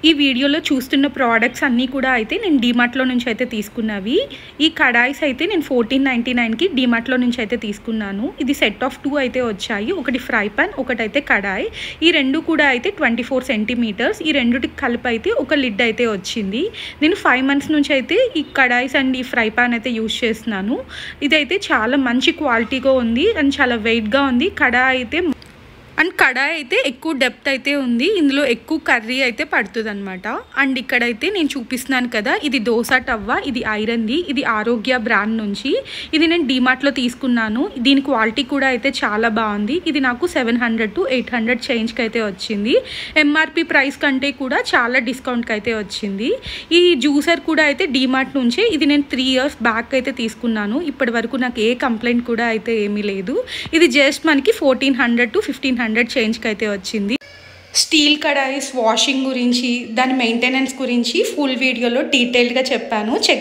ఈ వీడియోలో చూస్తున్న ప్రోడక్ట్స్ అన్నీ కూడా అయితే నేను డీమార్ట్లో నుంచి అయితే తీసుకున్నవి. ఈ కడాయిస్ అయితే నేను 1499కి డీమార్ట్లో నుంచి అయితే తీసుకున్నాను. ఇది సెట్ ఆఫ్ 2 అయితే వచ్చాయి. ఒకటి ఫ్రై పాన్, ఒకటైతే కడాయి. ఈ రెండు కూడా అయితే 24 సెంటీమీటర్స్. ఈ రెండుటికి కలిపి అయితే ఒక లిడ్ అయితే వచ్చింది. నేను 5 మంత్స్ నుంచి అయితే ఈ కడాయిస్ అండ్ ఈ ఫ్రై పాన్ అయితే యూజ్ చేస్తున్నాను. ఇదైతే చాలా మంచి క్వాలిటీగా ఉంది అండ్ చాలా వెయిట్గా ఉంది. కడాయి అయితే ఎక్కువ డెప్త్ అయితే ఉంది. ఇందులో ఎక్కువ కర్రీ అయితే పడుతుంది అనమాట. అండ్ ఇక్కడైతే నేను చూపిస్తున్నాను కదా, ఇది దోశ టవ్వ, ఇది ఐరన్ది, ఇది ఆరోగ్య బ్రాండ్ నుంచి. ఇది నేను డీమార్ట్లో తీసుకున్నాను. దీని క్వాలిటీ కూడా అయితే చాలా బాగుంది. ఇది నాకు 700 to 800 చేంజ్కి అయితే వచ్చింది. ఎంఆర్పి ప్రైస్ కంటే కూడా చాలా డిస్కౌంట్కి అయితే వచ్చింది. ఈ జ్యూసర్ కూడా అయితే డీమార్ట్ నుంచే. ఇది నేను 3 years బ్యాక్ అయితే తీసుకున్నాను. ఇప్పటి వరకు నాకు ఏ కంప్లైంట్ కూడా అయితే ఏమీ లేదు. ఇది జస్ట్ మనకి 1400 to 1500 చేంజ్కి అయితే వచ్చింది. స్టీల్ కడాయిస్ వాషింగ్ గురించి, దాని మెయింటెనెన్స్ గురించి ఫుల్ వీడియోలో డీటెయిల్గా చెప్పాను. చెక్